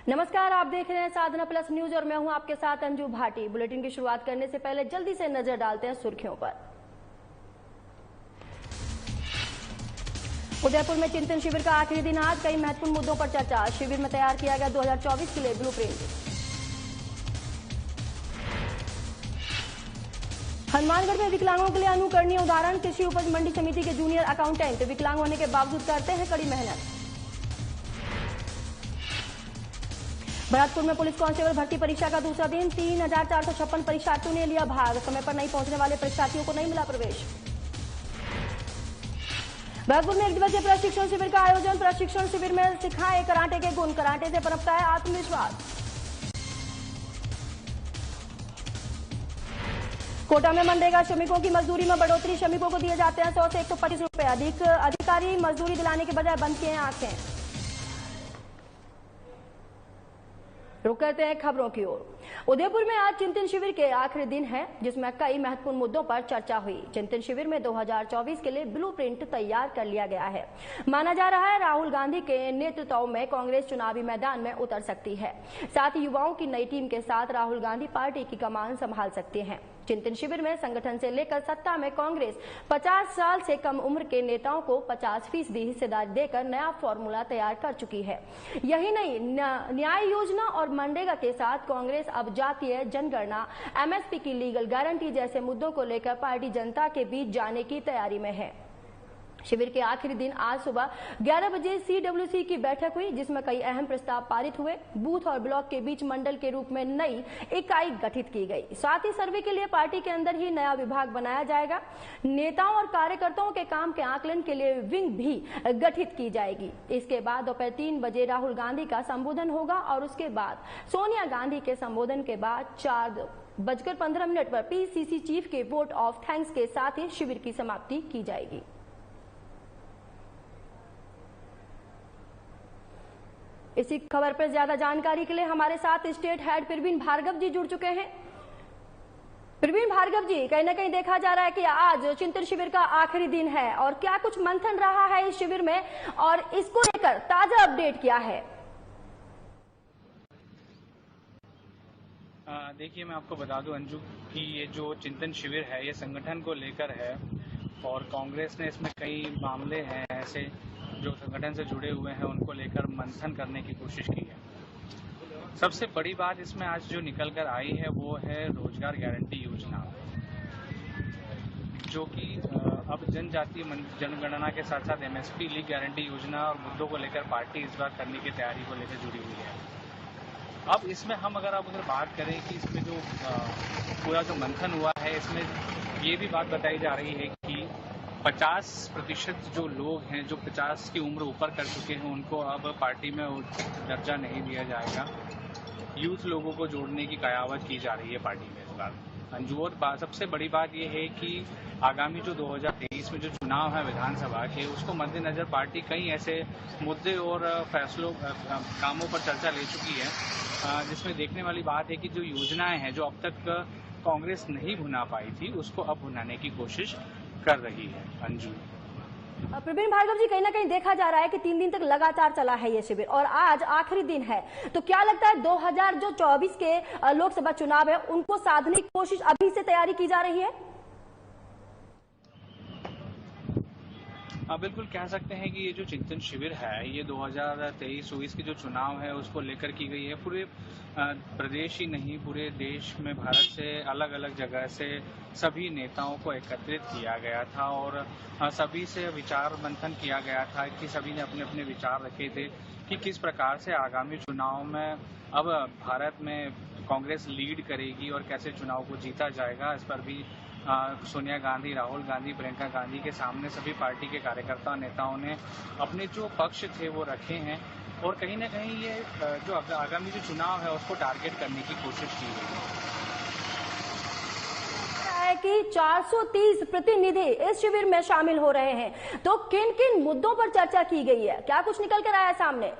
नमस्कार, आप देख रहे हैं साधना प्लस न्यूज और मैं हूं आपके साथ अंजू भाटी। बुलेटिन की शुरुआत करने से पहले जल्दी से नजर डालते हैं सुर्खियों पर। उदयपुर में चिंतन शिविर का आखिरी दिन आज, कई महत्वपूर्ण मुद्दों पर चर्चा। शिविर में तैयार किया गया 2024 के लिए ब्लूप्रिंट। हनुमानगढ़ में विकलांगों के लिए अनुकरणीय उदाहरण, कृषि उपज मंडी समिति के जूनियर अकाउंटेंट विकलांग होने के बावजूद करते हैं कड़ी मेहनत। भरतपुर में पुलिस कांस्टेबल भर्ती परीक्षा का दूसरा दिन, 3456 परीक्षार्थियों ने लिया भाग। समय पर नहीं पहुंचने वाले परीक्षार्थियों को नहीं मिला प्रवेश। भरतपुर में 1 दिवसीय प्रशिक्षण शिविर का आयोजन, प्रशिक्षण शिविर में सिखाए कराटे के गुण, कराटे से पनपता है आत्मविश्वास। कोटा में मनरेगा श्रमिकों की मजदूरी में बढ़ोतरी, श्रमिकों को दिए जाते हैं 100 से 125 रुपए अधिक। अधिकारी मजदूरी दिलाने के बजाय बंद किए हैं आंखें। रुक करते हैं खबरों की ओर। उदयपुर में आज चिंतन शिविर के आखिरी दिन है, जिसमें कई महत्वपूर्ण मुद्दों पर चर्चा हुई। चिंतन शिविर में 2024 के लिए ब्लूप्रिंट तैयार कर लिया गया है। माना जा रहा है राहुल गांधी के नेतृत्व में कांग्रेस चुनावी मैदान में उतर सकती है। साथ ही युवाओं की नई टीम के साथ राहुल गांधी पार्टी की कमान संभाल सकते हैं। चिंतन शिविर में संगठन से लेकर सत्ता में कांग्रेस 50 साल से कम उम्र के नेताओं को 50% हिस्सेदारी देकर नया फॉर्मूला तैयार कर चुकी है। यही नहीं, न्याय योजना और मनरेगा के साथ कांग्रेस अब जातीय जनगणना, एमएसपी की लीगल गारंटी जैसे मुद्दों को लेकर पार्टी जनता के बीच जाने की तैयारी में है। शिविर के आखिरी दिन आज सुबह 11 बजे सीडब्ल्यूसी की बैठक हुई, जिसमें कई अहम प्रस्ताव पारित हुए। बूथ और ब्लॉक के बीच मंडल के रूप में नई इकाई गठित की गई। साथ ही सर्वे के लिए पार्टी के अंदर ही नया विभाग बनाया जाएगा। नेताओं और कार्यकर्ताओं के काम के आकलन के लिए विंग भी गठित की जाएगी। इसके बाद दोपहर 3 बजे राहुल गांधी का संबोधन होगा और उसके बाद सोनिया गांधी के संबोधन के बाद 4:15 पर पीसीसी चीफ के वोट ऑफ थैंक्स के साथ ही शिविर की समाप्ति की जाएगी। इसी खबर पर ज्यादा जानकारी के लिए हमारे साथ स्टेट हेड प्रवीण भार्गव जी जुड़ चुके हैं। प्रवीण भार्गव जी, कहीं ना कहीं देखा जा रहा है कि आज चिंतन शिविर का आखिरी दिन है और क्या कुछ मंथन रहा है इस शिविर में और इसको लेकर ताजा अपडेट क्या है? देखिए, मैं आपको बता दूं अंजू कि ये जो चिंतन शिविर है ये संगठन को लेकर है और कांग्रेस ने इसमें कई मामले हैं ऐसे जो संगठन से जुड़े हुए हैं, उनको लेकर मंथन करने की कोशिश की है। सबसे बड़ी बात इसमें आज जो निकल कर आई है वो है रोजगार गारंटी योजना, जो कि अब जनजातीय जनगणना के साथ साथ एमएसपी लीग गारंटी योजना और मुद्दों को लेकर पार्टी इस बार करने की तैयारी को लेकर जुड़ी हुई है। अब इसमें हम अगर बात करें कि इसमें जो पूरा जो मंथन हुआ है, इसमें ये भी बात बताई जा रही है कि 50% जो लोग हैं जो 50 की उम्र ऊपर कर चुके हैं, उनको अब पार्टी में दर्जा नहीं दिया जाएगा। यूथ लोगों को जोड़ने की कयावत की जा रही है पार्टी में इस बार। अंजू, सबसे बड़ी बात यह है कि आगामी जो 2023 में जो चुनाव है विधानसभा के, उसको मद्देनजर पार्टी कई ऐसे मुद्दे और फैसलों कामों पर चर्चा ले चुकी है, जिसमें देखने वाली बात है कि जो योजनाएं हैं जो अब तक कांग्रेस नहीं भुना पाई थी, उसको अब भुनाने की कोशिश कर रही है। अंजू, प्रवीण भार्गव जी, कहीं ना कहीं देखा जा रहा है कि 3 दिन तक लगातार चला है ये शिविर और आज आखिरी दिन है, तो क्या लगता है 2024 के लोकसभा चुनाव है उनको साधने की कोशिश अभी से तैयारी की जा रही है? बिल्कुल कह सकते हैं कि ये जो चिंतन शिविर है ये 2023-24 के जो चुनाव है उसको लेकर की गई है। पूरे प्रदेश ही नहीं, पूरे देश में भारत से अलग अलग जगह से सभी नेताओं को एकत्रित किया गया था और सभी से विचार मंथन किया गया था कि सभी ने अपने अपने विचार रखे थे कि किस प्रकार से आगामी चुनाव में अब भारत में कांग्रेस लीड करेगी और कैसे चुनाव को जीता जाएगा। इस पर भी सोनिया गांधी, राहुल गांधी, प्रियंका गांधी के सामने सभी पार्टी के कार्यकर्ता नेताओं ने अपने जो पक्ष थे वो रखे हैं और कहीं ना कहीं ये जो आगामी जो चुनाव है उसको टारगेट करने की कोशिश की गई है कि 430 प्रतिनिधि इस शिविर में शामिल हो रहे हैं, तो किन किन मुद्दों पर चर्चा की गई है, क्या कुछ निकल कर आया सामने?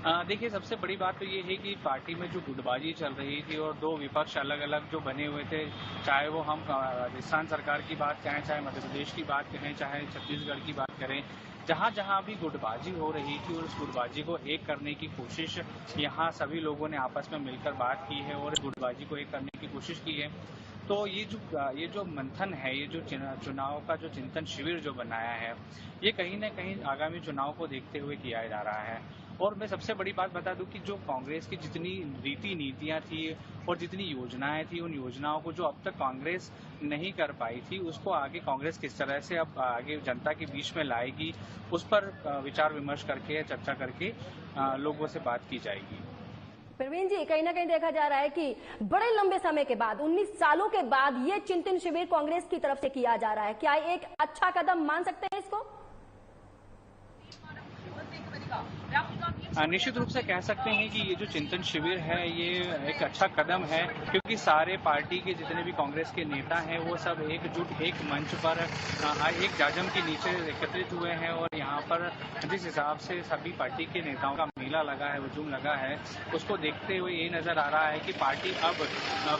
देखिए, सबसे बड़ी बात तो ये है कि पार्टी में जो गुटबाजी चल रही थी और दो विपक्ष अलग अलग जो बने हुए थे, चाहे वो हम राजस्थान सरकार की बात कहें, चाहे मध्य प्रदेश की बात करें, चाहे छत्तीसगढ़ की बात करें, जहां जहां भी गुटबाजी हो रही थी और उस गुटबाजी को एक करने की कोशिश यहाँ सभी लोगों ने आपस में मिलकर बात की है और गुटबाजी को एक करने की कोशिश की है। तो ये जो मंथन है, ये जो चुनाव का जो चिंतन शिविर जो बनाया है, ये कहीं न कहीं आगामी चुनाव को देखते हुए किया जा रहा है। और मैं सबसे बड़ी बात बता दूं कि जो कांग्रेस की जितनी नीतियां थी और जितनी योजनाएं थी, उन योजनाओं को जो अब तक कांग्रेस नहीं कर पाई थी, उसको आगे कांग्रेस किस तरह से अब आगे जनता के बीच में लाएगी, उस पर विचार विमर्श करके, चर्चा करके लोगों से बात की जाएगी। प्रवीण जी, कहीं ना कहीं देखा जा रहा है कि बड़े लंबे समय के बाद 19 सालों के बाद ये चिंतन शिविर कांग्रेस की तरफ से किया जा रहा है। क्या एक अच्छा कदम मान सकते हैं इसको? निश्चित रूप से कह सकते हैं कि ये जो चिंतन शिविर है, ये एक अच्छा कदम है, क्योंकि सारे पार्टी के जितने भी कांग्रेस के नेता हैं वो सब एकजुट एक मंच पर एक जाजम के नीचे एकत्रित हुए हैं। और यहाँ पर जिस हिसाब से सभी पार्टी के नेताओं का मेला लगा है, हुजूम लगा है, उसको देखते हुए ये नजर आ रहा है कि पार्टी अब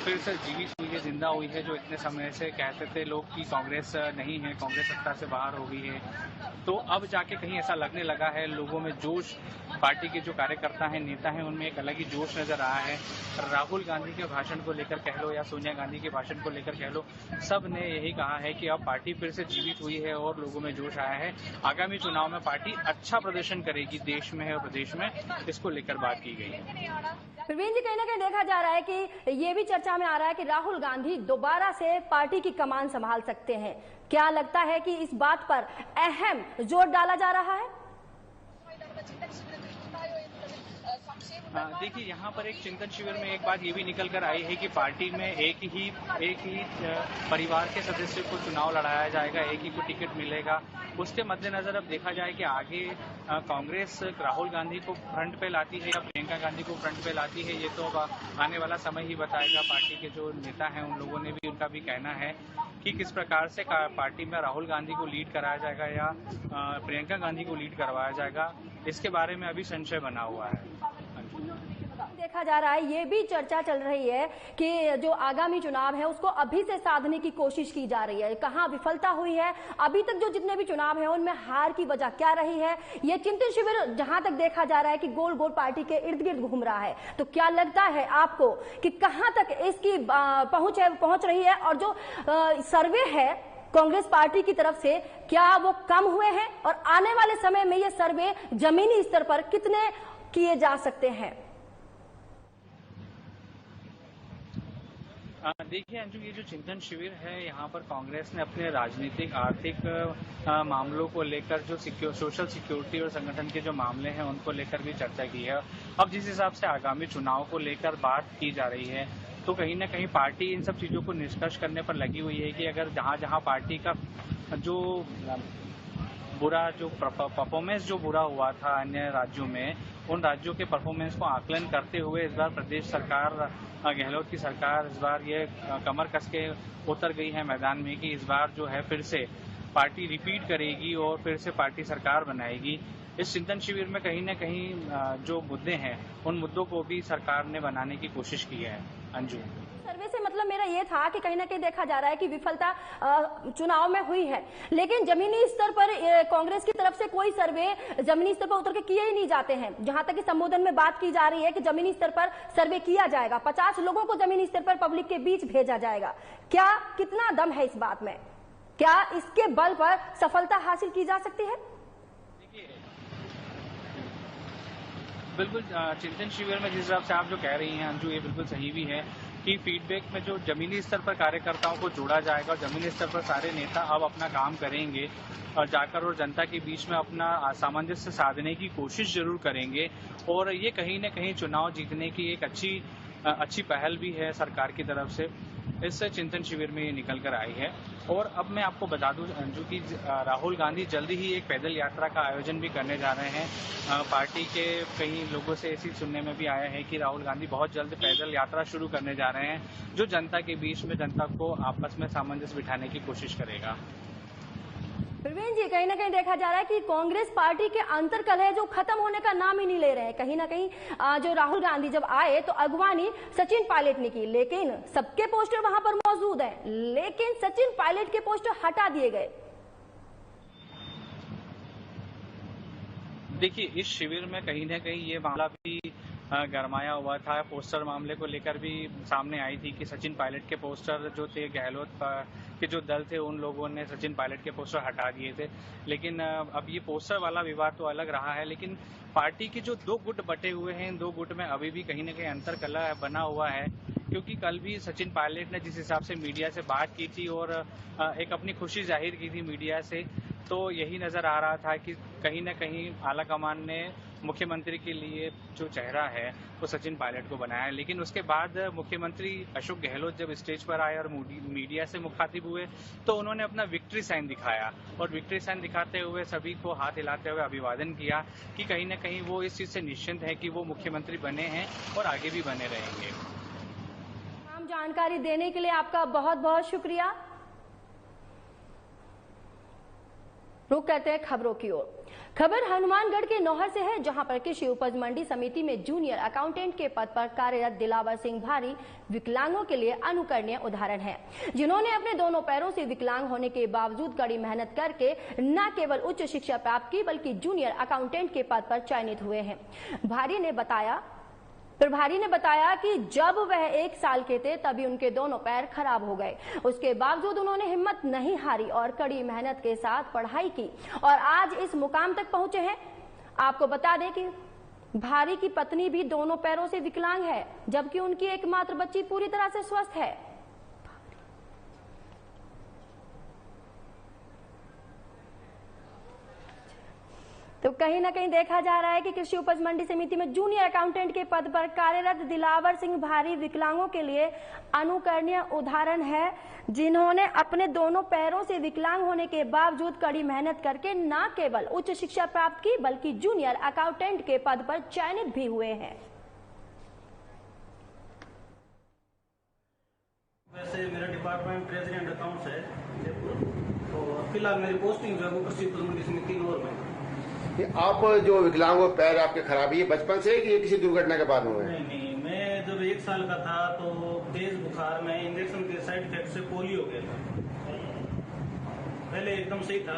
फिर से जीवित हुई है, जिंदा हुई है। जो इतने समय से कहते थे लोग कि कांग्रेस नहीं है, कांग्रेस सत्ता से बाहर हो गई है, तो अब जाके कहीं ऐसा लगने लगा है। लोगों में जोश, पार्टी के जो कार्यकर्ता हैं, नेता हैं, उनमें एक अलग ही जोश नजर आया है। राहुल गांधी के भाषण को लेकर कह लो या सोनिया गांधी के भाषण को लेकर कह लो, सब ने यही कहा है कि अब पार्टी फिर से जीवित हुई है और लोगों में जोश आया है। आगामी चुनाव में पार्टी अच्छा प्रदर्शन करेगी देश में और प्रदेश में, इसको लेकर बात की गई है। प्रवीण जी, कहीं ना कहीं देखा जा रहा है कि ये भी चर्चा में आ रहा है कि राहुल गांधी दोबारा से पार्टी की कमान संभाल सकते हैं। क्या लगता है कि इस बात पर अहम जोर डाला जा रहा है? देखिए, यहाँ पर एक चिंतन शिविर में एक बात ये भी निकल कर आई है कि पार्टी में एक ही परिवार के सदस्य को चुनाव लड़ाया जाएगा, एक ही को टिकट मिलेगा। उसके मद्देनजर अब देखा जाए कि आगे कांग्रेस राहुल गांधी को फ्रंट पे लाती है या प्रियंका गांधी को फ्रंट पे लाती है, ये तो अब आने वाला समय ही बताएगा। पार्टी के जो नेता हैं, उन लोगों ने भी, उनका भी कहना है कि किस प्रकार से पार्टी में राहुल गांधी को लीड कराया जाएगा या प्रियंका गांधी को लीड करवाया जाएगा, इसके बारे में अभी संशय बना हुआ है। देखा जा रहा है, ये भी चर्चा चल रही है कि जो आगामी चुनाव है उसको अभी से साधने की कोशिश की जा रही है। कहां विफलता हुई है, अभी तक जो जितने भी चुनाव हैं उनमें हार की वजह क्या रही है, ये चिंतन शिविर जहां तक देखा जा रहा है कि गोल गोल पार्टी के इर्द गिर्द घूम रहा है। तो क्या लगता है आपको कि कहां तक इसकी पहुंच रही है, और जो सर्वे है कांग्रेस पार्टी की तरफ से, क्या वो कम हुए हैं, और आने वाले समय में ये सर्वे जमीनी स्तर पर कितने किए जा सकते हैं? देखिए अंजू, ये जो चिंतन शिविर है, यहाँ पर कांग्रेस ने अपने राजनीतिक आर्थिक मामलों को लेकर, जो सोशल सिक्योरिटी और संगठन के जो मामले हैं उनको लेकर भी चर्चा की है। अब जिस हिसाब से आगामी चुनाव को लेकर बात की जा रही है, तो कहीं ना कहीं पार्टी इन सब चीजों को निष्कर्ष करने पर लगी हुई है कि अगर जहां जहां पार्टी का जो बुरा जो परफॉर्मेंस जो बुरा हुआ था अन्य राज्यों में, उन राज्यों के परफॉर्मेंस को आकलन करते हुए इस बार प्रदेश सरकार, गहलोत की सरकार इस बार ये कमर कस के उतर गई है मैदान में कि इस बार जो है फिर से पार्टी रिपीट करेगी और फिर से पार्टी सरकार बनाएगी। इस चिंतन शिविर में कहीं न कहीं जो मुद्दे हैं, उन मुद्दों को भी सरकार ने बनाने की कोशिश की है। अंजू, सर्वे से मतलब मेरा ये था कि कहीं ना कहीं देखा जा रहा है कि विफलता चुनाव में हुई है, लेकिन जमीनी स्तर पर कांग्रेस की तरफ से कोई सर्वे जमीनी स्तर पर उतर के किए ही नहीं जाते हैं। जहां तक कि संबोधन में बात की जा रही है कि जमीनी स्तर पर सर्वे किया जाएगा, 50 लोगों को जमीनी स्तर पर पब्लिक के बीच भेजा जाएगा। क्या कितना दम है इस बात में? क्या इसके बल पर सफलता हासिल की जा सकती है? बिल्कुल, चिंतन शिविर में जिस हिसाब से आप जो कह रही हैं अंजू, ये बिल्कुल सही भी है कि फीडबैक में जो जमीनी स्तर पर कार्यकर्ताओं को जोड़ा जाएगा और जमीनी स्तर पर सारे नेता अब अपना काम करेंगे और जाकर और जनता के बीच में अपना सामंजस्य साधने की कोशिश जरूर करेंगे। और ये कहीं न कहीं चुनाव जीतने की एक अच्छी पहल भी है सरकार की तरफ से। इस चिंतन शिविर में ये निकल कर आई है। और अब मैं आपको बता दूं अंजू कि राहुल गांधी जल्दी ही एक पैदल यात्रा का आयोजन भी करने जा रहे हैं। पार्टी के कई लोगों से ऐसी सुनने में भी आया है कि राहुल गांधी बहुत जल्द पैदल यात्रा शुरू करने जा रहे हैं, जो जनता के बीच में जनता को आपस में सामंजस्य बिठाने की कोशिश करेगा। प्रवीण जी, कहीं ना कहीं देखा जा रहा है कि कांग्रेस पार्टी के अंतर्कलह जो खत्म होने का नाम ही नहीं ले रहे हैं। कहीं ना कहीं जो राहुल गांधी जब आए तो अगवानी सचिन पायलट ने की, लेकिन सबके पोस्टर वहां पर मौजूद हैं, लेकिन सचिन पायलट के पोस्टर हटा दिए गए। देखिए, इस शिविर में कहीं न कहीं ये मामला भी गरमाया हुआ था। पोस्टर मामले को लेकर भी सामने आई थी कि सचिन पायलट के पोस्टर जो थे, गहलोत के जो दल थे उन लोगों ने सचिन पायलट के पोस्टर हटा दिए थे। लेकिन अब ये पोस्टर वाला विवाद तो अलग रहा है, लेकिन पार्टी के जो 2 गुट बटे हुए हैं, इन 2 गुट में अभी भी कहीं न कहीं अंतरकलह बना हुआ है। क्योंकि कल भी सचिन पायलट ने जिस हिसाब से मीडिया से बात की थी और एक अपनी खुशी जाहिर की थी मीडिया से, तो यही नजर आ रहा था कि कहीं न कहीं आलाकमान ने मुख्यमंत्री के लिए जो चेहरा है वो सचिन पायलट को बनाया है। लेकिन उसके बाद मुख्यमंत्री अशोक गहलोत जब स्टेज पर आए और मीडिया से मुखातिब हुए तो उन्होंने अपना विक्ट्री साइन दिखाया और विक्ट्री साइन दिखाते हुए सभी को हाथ हिलाते हुए अभिवादन किया कि कहीं न कहीं वो इस चीज से निश्चिंत है कि वो मुख्यमंत्री बने हैं और आगे भी बने रहेंगे। तमाम जानकारी देने के लिए आपका बहुत बहुत शुक्रिया। रुक करते हैं खबरों की ओर। खबर हनुमानगढ़ के नौहर से है, जहां पर कृषि उपज मंडी समिति में जूनियर अकाउंटेंट के पद पर कार्यरत दिलावर सिंह भारी विकलांगों के लिए अनुकरणीय उदाहरण है, जिन्होंने अपने दोनों पैरों से विकलांग होने के बावजूद कड़ी मेहनत करके न केवल उच्च शिक्षा प्राप्त की बल्कि जूनियर अकाउंटेंट के पद पर चयनित हुए हैं। प्रभारी ने बताया कि जब वह 1 साल के थे तभी उनके दोनों पैर खराब हो गए। उसके बावजूद उन्होंने हिम्मत नहीं हारी और कड़ी मेहनत के साथ पढ़ाई की और आज इस मुकाम तक पहुंचे हैं। आपको बता दें कि भारी की पत्नी भी दोनों पैरों से विकलांग है, जबकि उनकी एकमात्र बच्ची पूरी तरह से स्वस्थ है। तो कहीं ना कहीं देखा जा रहा है कि कृषि उपज मंडी समिति में जूनियर अकाउंटेंट के पद पर कार्यरत दिलावर सिंह भारी विकलांगों के लिए अनुकरणीय उदाहरण है, जिन्होंने अपने दोनों पैरों से विकलांग होने के बावजूद कड़ी मेहनत करके न केवल उच्च शिक्षा प्राप्त की बल्कि जूनियर अकाउंटेंट के पद पर चयनित भी हुए हैं। वैसे मेरा डिपार्टमेंट प्रेसिडेंट अकाउंट्स है जयपुर, तो फिलहाल मेरी पोस्टिंग जो है वो कृषि उपज मंडी समिति नौर में। आप जो विकलांग हो, पैर आपके खराब है, ये बचपन से कि ये किसी दुर्घटना के बाद हुए? नहीं, मैं जब 1 साल का था तो तेज बुखार में इंजेक्शन के साइड इफेक्ट से पोलियो हो गया था। पहले एकदम सही था,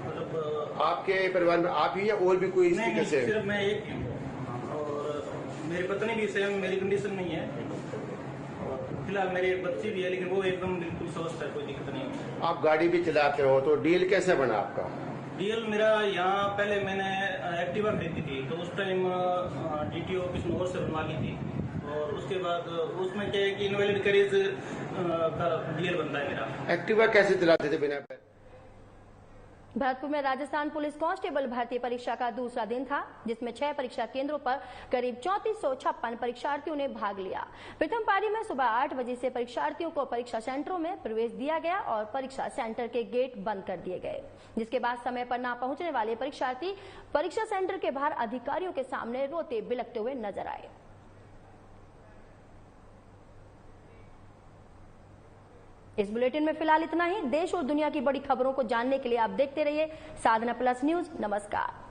मतलब आपके परिवार में आप ही या और भी कोई इस तरीके से? सिर्फ मैं एक ही हूँ और मेरी पत्नी भी सेम मेरी कंडीशन नहीं है। और फिलहाल मेरी एक बच्ची भी है, लेकिन वो एकदम बिल्कुल स्वस्थ है, कोई दिक्कत नहीं है। आप गाड़ी भी चलाते हो, तो डील कैसे बना आपका? डीएल मेरा यहाँ पहले मैंने एक्टिवा खरीदी थी, तो उस टाइम डीटीओ ऑफिस में और से बनवा ली थी और उसके बाद उसमें क्या है कि इनवैलिड कैरेज का डीएल बनता है मेरा। एक्टिवा कैसे चलाते थे बिना पैर? भरतपुर में राजस्थान पुलिस कांस्टेबल भर्ती परीक्षा का दूसरा दिन था, जिसमें 6 परीक्षा केंद्रों पर करीब 3456 परीक्षार्थियों ने भाग लिया। प्रथम पारी में सुबह 8 बजे से परीक्षार्थियों को परीक्षा सेंटरों में प्रवेश दिया गया और परीक्षा सेंटर के गेट बंद कर दिए गए, जिसके बाद समय पर न पहुंचने वाले परीक्षार्थी परीक्षा सेंटर के बाहर अधिकारियों के सामने रोते बिलखते हुए नजर आए। इस बुलेटिन में फिलहाल इतना ही। देश और दुनिया की बड़ी खबरों को जानने के लिए आप देखते रहिए साधना प्लस न्यूज। नमस्कार।